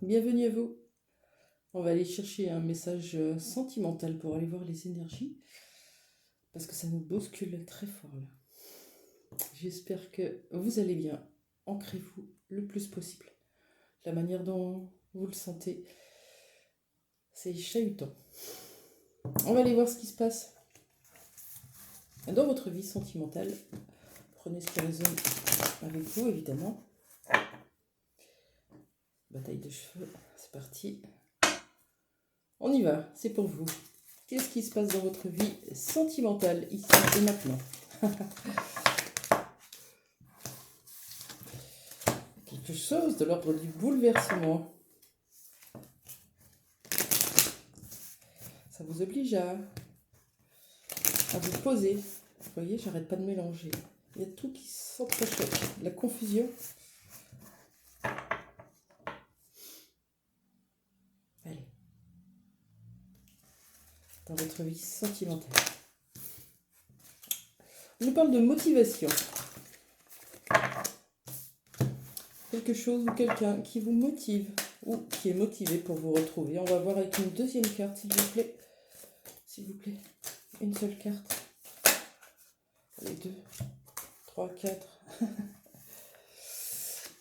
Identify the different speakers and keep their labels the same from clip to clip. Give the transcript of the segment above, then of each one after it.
Speaker 1: bienvenue à vous. On va aller chercher un message sentimental pour aller voir les énergies, parce que ça nous bouscule très fort là. J'espère que vous allez bien. Ancrez-vous le plus possible. La manière dont vous le sentez, c'est chahutant. On va aller voir ce qui se passe dans votre vie sentimentale. Prenez ce qui résonne avec vous, évidemment. Bataille de cheveux, c'est parti. On y va, c'est pour vous. Qu'est-ce qui se passe dans votre vie sentimentale, ici et maintenant? Quelque chose de l'ordre du bouleversement. Ça vous oblige à vous poser. Vous voyez, j'arrête pas de mélanger. Il y a tout qui s'entrechoque. La confusion. Allez. Dans votre vie sentimentale. On nous parle de motivation. Quelque chose ou quelqu'un qui vous motive ou qui est motivé pour vous retrouver. On va voir avec une deuxième carte, s'il vous plaît. S'il vous plaît. Une seule carte. Allez, 2, 3, 4.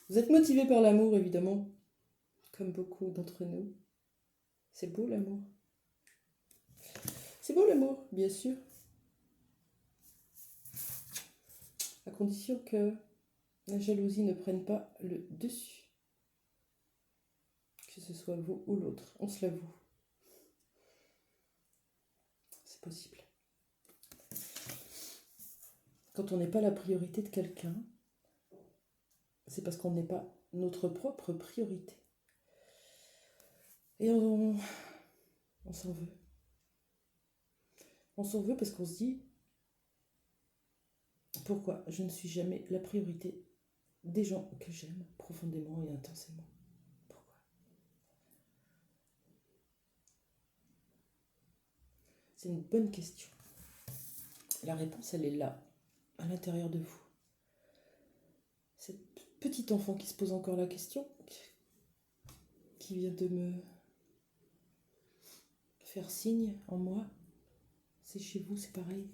Speaker 1: Vous êtes motivé par l'amour, évidemment. Comme beaucoup d'entre nous. C'est beau l'amour. C'est beau l'amour, bien sûr. À condition que la jalousie ne prenne pas le dessus. Que ce soit vous ou l'autre, on se l'avoue. C'est possible. Quand on n'est pas la priorité de quelqu'un, c'est parce qu'on n'est pas notre propre priorité. Et on s'en veut. On s'en veut parce qu'on se dit, pourquoi je ne suis jamais la priorité des gens que j'aime profondément et intensément? Pourquoi? C'est une bonne question. La réponse, elle est là, à l'intérieur de vous. Cette petite enfant qui se pose encore la question, qui vient de me faire signe en moi, c'est chez vous, c'est pareil.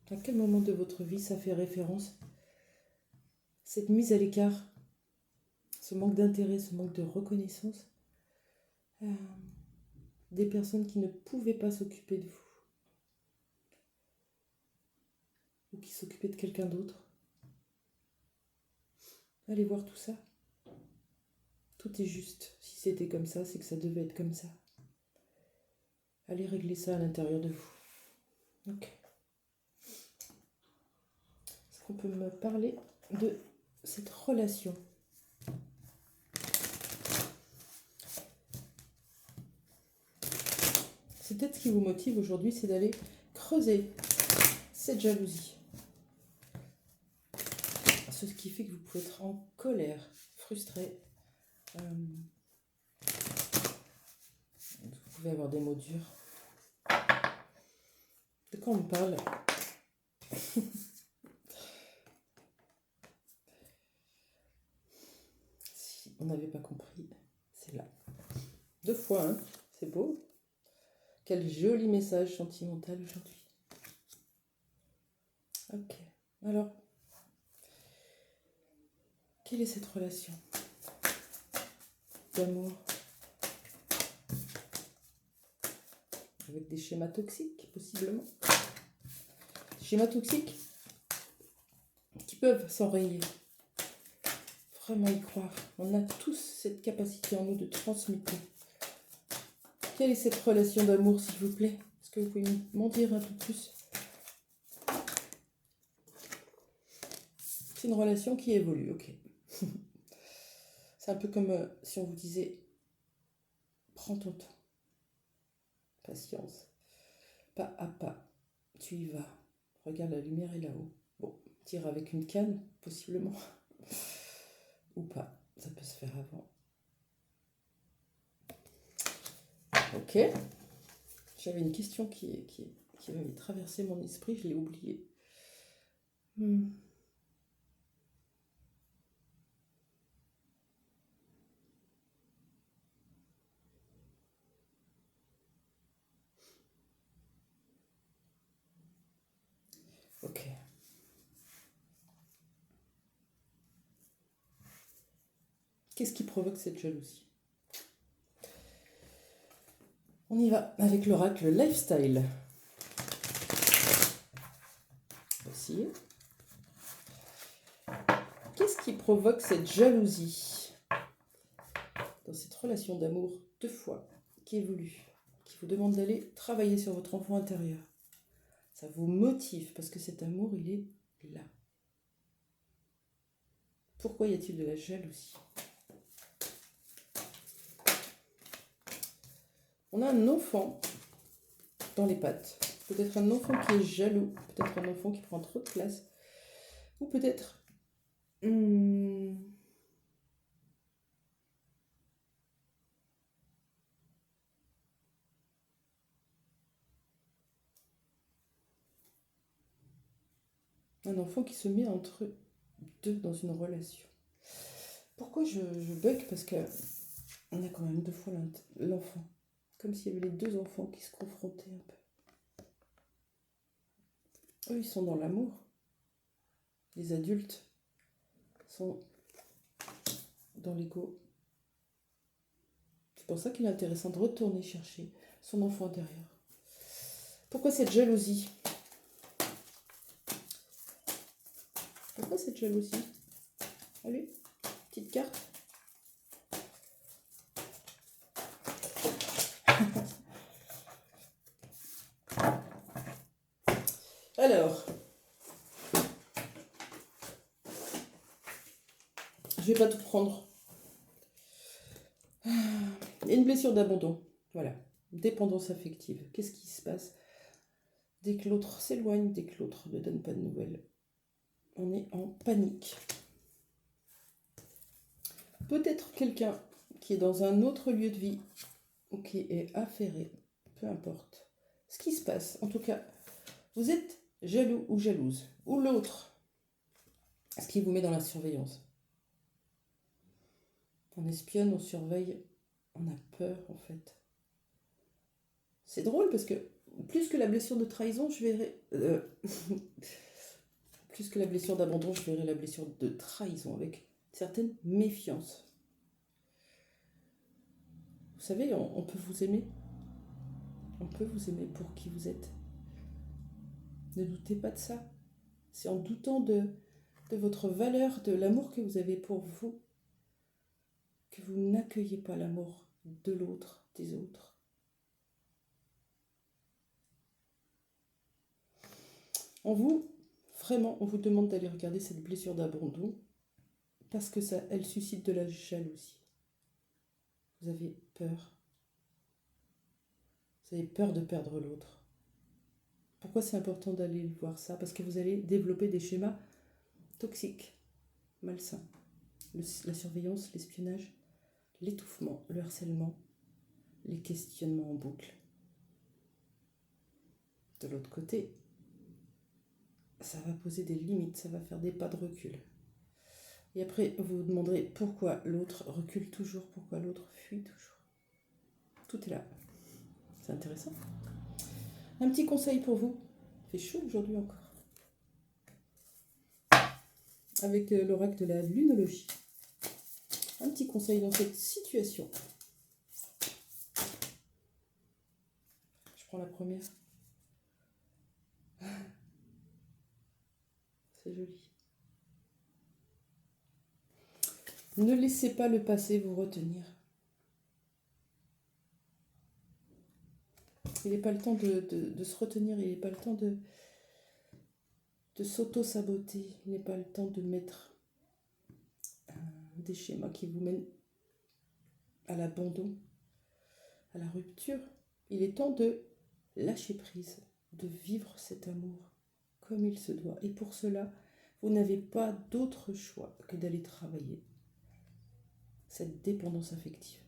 Speaker 1: À quel moment de votre vie ça fait référence? Cette mise à l'écart, ce manque d'intérêt, ce manque de reconnaissance, des personnes qui ne pouvaient pas s'occuper de vous, ou qui s'occupaient de quelqu'un d'autre. Allez voir tout ça. Tout est juste. Si c'était comme ça, c'est que ça devait être comme ça. Allez régler ça à l'intérieur de vous. Ok. Est-ce qu'on peut me parler de cette relation? C'est peut-être ce qui vous motive aujourd'hui, c'est d'aller creuser cette jalousie. Ce qui fait que vous pouvez être en colère, frustré. Vous pouvez avoir des mots durs. De quoi on me parle? Si on n'avait pas compris, c'est là. 2 fois, hein? C'est beau. Quel joli message sentimental aujourd'hui. Ok. Alors, quelle est cette relation d'amour avec des schémas toxiques, possiblement? Schémas toxiques qui peuvent s'enrayer. Vraiment y croire. On a tous cette capacité en nous de transmuter. Quelle est cette relation d'amour, s'il vous plaît? Est-ce que vous pouvez m'en dire un peu plus? C'est une relation qui évolue, ok. C'est un peu comme si on vous disait, prends ton temps. Patience. Pas à pas. Tu y vas. Regarde, la lumière est là-haut. Bon, tire avec une canne, possiblement. Ou pas. Ça peut se faire avant. Ok. J'avais une question qui avait traversé mon esprit, je l'ai oubliée. Ok. Qu'est-ce qui provoque cette jalousie? On y va avec l'oracle Lifestyle. Voici. Qu'est-ce qui provoque cette jalousie dans cette relation d'amour 2 fois qui évolue, qui vous demande d'aller travailler sur votre enfant intérieur? Ça vous motive parce que cet amour, il est là. Pourquoi y a-t-il de la jalousie? On a un enfant dans les pattes. Peut-être un enfant qui est jaloux. Peut-être un enfant qui prend trop de place. Ou peut-être... un enfant qui se met entre deux dans une relation. Pourquoi je bug? Parce que on a quand même 2 fois l'enfant. Comme s'il y avait les 2 enfants qui se confrontaient un peu. Eux, ils sont dans l'amour. Les adultes sont dans l'ego. C'est pour ça qu'il est intéressant de retourner chercher son enfant intérieur. Pourquoi cette jalousie? Pourquoi cette jalousie? Allez, petite carte. Alors, je vais pas tout prendre. Il y a une blessure d'abandon. Voilà, dépendance affective. Qu'est-ce qui se passe dès que l'autre s'éloigne, dès que l'autre ne donne pas de nouvelles? On est en panique. Peut-être quelqu'un qui est dans un autre lieu de vie ou qui est affairé, peu importe ce qui se passe. En tout cas, vous êtes jaloux ou jalouse, ou l'autre, ce qui vous met dans la surveillance. On espionne, on surveille, on a peur en fait. C'est drôle parce que plus que la blessure de trahison, je verrais... plus que la blessure d'abandon, je verrais la blessure de trahison avec une certaine méfiance. Vous savez, on peut vous aimer. On peut vous aimer pour qui vous êtes. Ne doutez pas de ça. C'est en doutant de votre valeur, de l'amour que vous avez pour vous, que vous n'accueillez pas l'amour de l'autre, des autres. Vraiment, on vous demande d'aller regarder cette blessure d'abandon parce que ça, elle suscite de la jalousie. Vous avez peur. Vous avez peur de perdre l'autre. Pourquoi c'est important d'aller voir ça? Parce que vous allez développer des schémas toxiques, malsains. La surveillance, l'espionnage, l'étouffement, le harcèlement, les questionnements en boucle. De l'autre côté, ça va poser des limites, ça va faire des pas de recul. Et après, vous vous demanderez pourquoi l'autre recule toujours, pourquoi l'autre fuit toujours. Tout est là. C'est intéressant. Un petit conseil pour vous. Il fait chaud aujourd'hui encore. Avec l'oracle de la lunologie. Un petit conseil dans cette situation. Je prends la première. C'est joli. Ne laissez pas le passé vous retenir. Il n'est pas le temps de se retenir, il n'est pas le temps de s'auto-saboter, il n'est pas le temps de mettre des schémas qui vous mènent à l'abandon, à la rupture. Il est temps de lâcher prise, de vivre cet amour comme il se doit. Et pour cela, vous n'avez pas d'autre choix que d'aller travailler cette dépendance affective.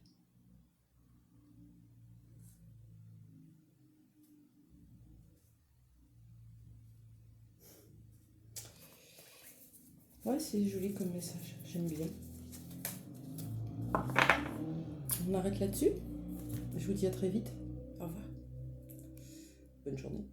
Speaker 1: Ouais, c'est joli comme message, j'aime bien. On arrête là-dessus. Je vous dis à très vite. Au revoir. Bonne journée.